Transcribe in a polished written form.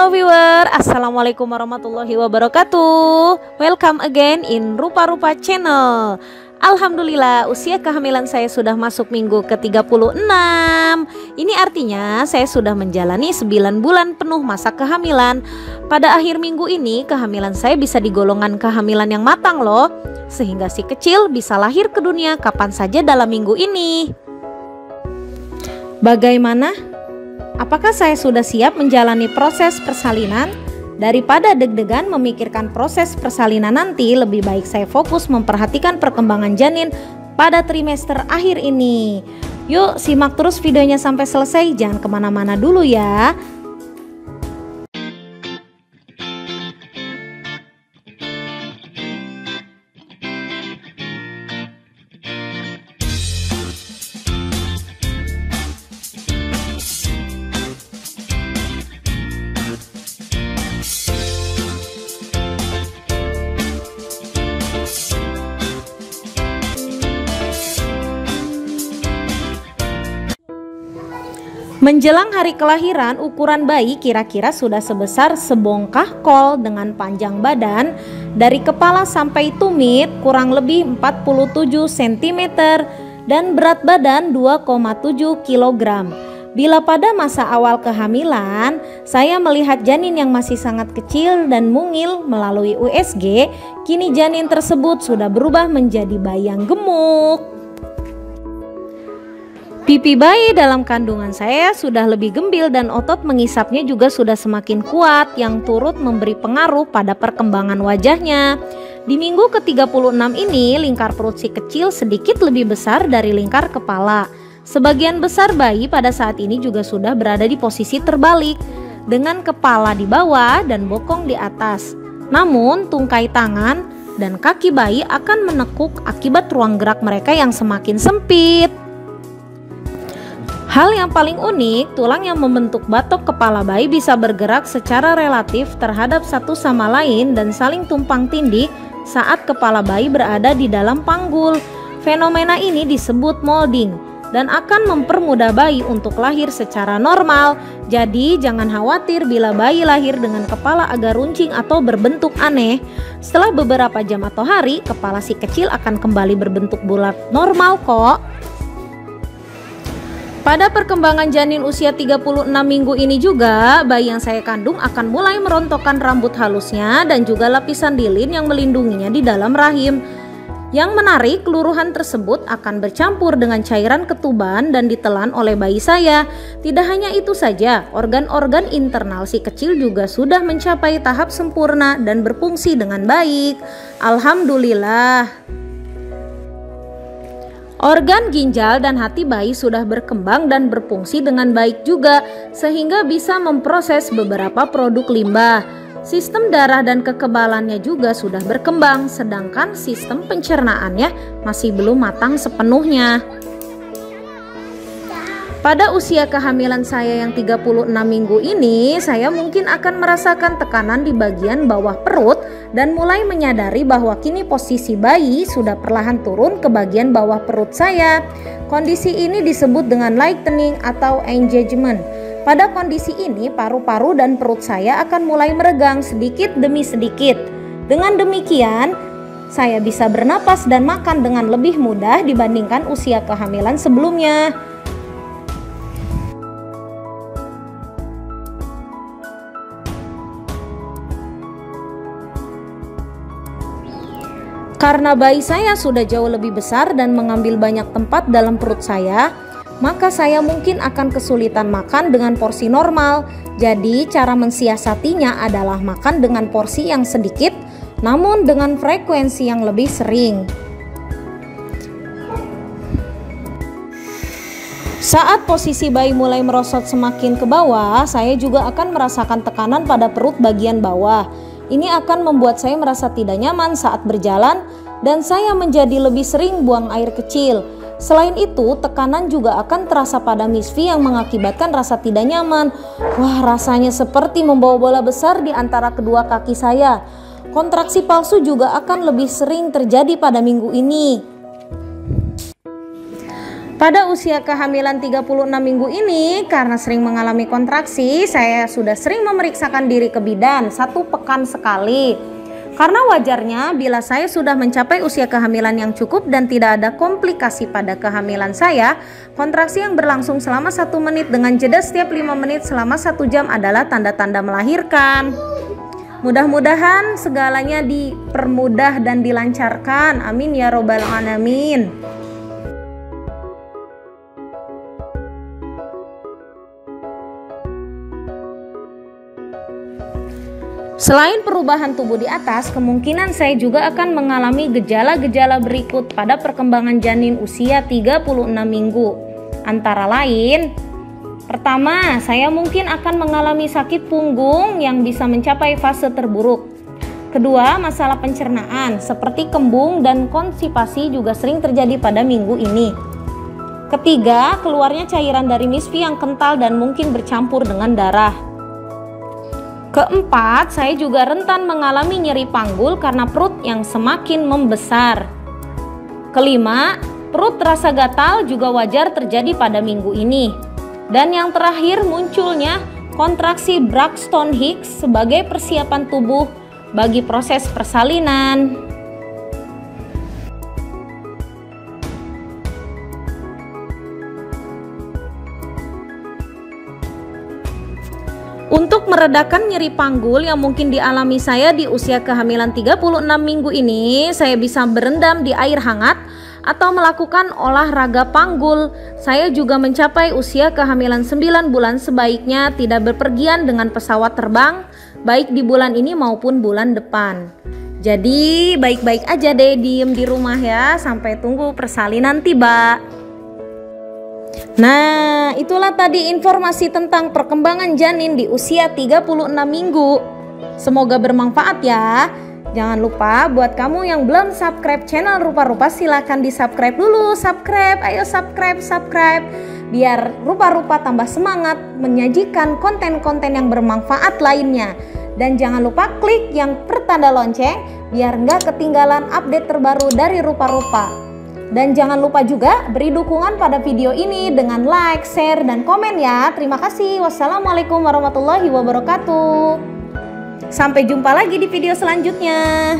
Halo viewer, Assalamualaikum warahmatullahi wabarakatuh. Welcome again in Rupa-Rupa Channel. Alhamdulillah, usia kehamilan saya sudah masuk minggu ke-36. Ini artinya saya sudah menjalani 9 bulan penuh masa kehamilan. Pada akhir minggu ini, kehamilan saya bisa digolongkan kehamilan yang matang loh, sehingga si kecil bisa lahir ke dunia kapan saja dalam minggu ini. Bagaimana? Apakah saya sudah siap menjalani proses persalinan? Daripada deg-degan memikirkan proses persalinan nanti, lebih baik saya fokus memperhatikan perkembangan janin pada trimester akhir ini. Yuk simak terus videonya sampai selesai, jangan kemana-mana dulu ya. Menjelang hari kelahiran, ukuran bayi kira-kira sudah sebesar sebongkah kol dengan panjang badan dari kepala sampai tumit kurang lebih 47 cm dan berat badan 2,7 kg. Bila pada masa awal kehamilan, saya melihat janin yang masih sangat kecil dan mungil melalui USG, kini janin tersebut sudah berubah menjadi bayi yang gemuk. Pipi bayi dalam kandungan saya sudah lebih gembil dan otot mengisapnya juga sudah semakin kuat yang turut memberi pengaruh pada perkembangan wajahnya. Di minggu ke-36 ini lingkar perut si kecil sedikit lebih besar dari lingkar kepala. Sebagian besar bayi pada saat ini juga sudah berada di posisi terbalik dengan kepala di bawah dan bokong di atas. Namun tungkai tangan dan kaki bayi akan menekuk akibat ruang gerak mereka yang semakin sempit. Hal yang paling unik, tulang yang membentuk batok kepala bayi bisa bergerak secara relatif terhadap satu sama lain dan saling tumpang tindih saat kepala bayi berada di dalam panggul. Fenomena ini disebut molding dan akan mempermudah bayi untuk lahir secara normal. Jadi jangan khawatir bila bayi lahir dengan kepala agak runcing atau berbentuk aneh. Setelah beberapa jam atau hari, kepala si kecil akan kembali berbentuk bulat normal kok. Pada perkembangan janin usia 36 minggu ini juga, bayi yang saya kandung akan mulai merontokkan rambut halusnya dan juga lapisan lilin yang melindunginya di dalam rahim. Yang menarik, keluruhan tersebut akan bercampur dengan cairan ketuban dan ditelan oleh bayi saya. Tidak hanya itu saja, organ-organ internal si kecil juga sudah mencapai tahap sempurna dan berfungsi dengan baik. Alhamdulillah. Organ ginjal dan hati bayi sudah berkembang dan berfungsi dengan baik juga, sehingga bisa memproses beberapa produk limbah. Sistem darah dan kekebalannya juga sudah berkembang, sedangkan sistem pencernaannya masih belum matang sepenuhnya. Pada usia kehamilan saya yang 36 minggu ini, saya mungkin akan merasakan tekanan di bagian bawah perut dan mulai menyadari bahwa kini posisi bayi sudah perlahan turun ke bagian bawah perut saya. Kondisi ini disebut dengan lightening atau engagement. Pada kondisi ini, paru-paru dan perut saya akan mulai meregang sedikit demi sedikit. Dengan demikian, saya bisa bernapas dan makan dengan lebih mudah dibandingkan usia kehamilan sebelumnya. Karena bayi saya sudah jauh lebih besar dan mengambil banyak tempat dalam perut saya, maka saya mungkin akan kesulitan makan dengan porsi normal. Jadi cara mensiasatinya adalah makan dengan porsi yang sedikit, namun dengan frekuensi yang lebih sering. Saat posisi bayi mulai merosot semakin ke bawah, saya juga akan merasakan tekanan pada perut bagian bawah. Ini akan membuat saya merasa tidak nyaman saat berjalan dan saya menjadi lebih sering buang air kecil. Selain itu, tekanan juga akan terasa pada misfi yang mengakibatkan rasa tidak nyaman. Wah, rasanya seperti membawa bola besar di antara kedua kaki saya. Kontraksi palsu juga akan lebih sering terjadi pada minggu ini. Pada usia kehamilan 36 minggu ini, karena sering mengalami kontraksi, saya sudah sering memeriksakan diri ke bidan 1 pekan sekali. Karena wajarnya bila saya sudah mencapai usia kehamilan yang cukup dan tidak ada komplikasi pada kehamilan saya, kontraksi yang berlangsung selama 1 menit dengan jeda setiap 5 menit selama 1 jam adalah tanda-tanda melahirkan. Mudah-mudahan segalanya dipermudah dan dilancarkan. Amin ya robbal alamin. Selain perubahan tubuh di atas, kemungkinan saya juga akan mengalami gejala-gejala berikut pada perkembangan janin usia 36 minggu. Antara lain, pertama, saya mungkin akan mengalami sakit punggung yang bisa mencapai fase terburuk. Kedua, masalah pencernaan seperti kembung dan konstipasi juga sering terjadi pada minggu ini. Ketiga, keluarnya cairan dari misfi yang kental dan mungkin bercampur dengan darah. Keempat, saya juga rentan mengalami nyeri panggul karena perut yang semakin membesar. Kelima, perut terasa gatal juga wajar terjadi pada minggu ini. Dan yang terakhir, munculnya kontraksi Braxton Hicks sebagai persiapan tubuh bagi proses persalinan. Untuk meredakan nyeri panggul yang mungkin dialami saya di usia kehamilan 36 minggu ini, saya bisa berendam di air hangat atau melakukan olahraga panggul. Saya juga mencapai usia kehamilan 9 bulan sebaiknya tidak berpergian dengan pesawat terbang, baik di bulan ini maupun bulan depan. Jadi baik-baik aja deh diem di rumah ya, sampai tunggu persalinan tiba. Nah, itulah tadi informasi tentang perkembangan janin di usia 36 minggu. Semoga bermanfaat ya. Jangan lupa buat kamu yang belum subscribe channel Rupa-Rupa, silahkan di subscribe dulu. Subscribe, ayo subscribe. Biar Rupa-Rupa tambah semangat menyajikan konten-konten yang bermanfaat lainnya. Dan jangan lupa klik yang pertanda lonceng biar nggak ketinggalan update terbaru dari Rupa-Rupa. Dan jangan lupa juga beri dukungan pada video ini dengan like, share, dan komen ya. Terima kasih. Wassalamualaikum warahmatullahi wabarakatuh. Sampai jumpa lagi di video selanjutnya.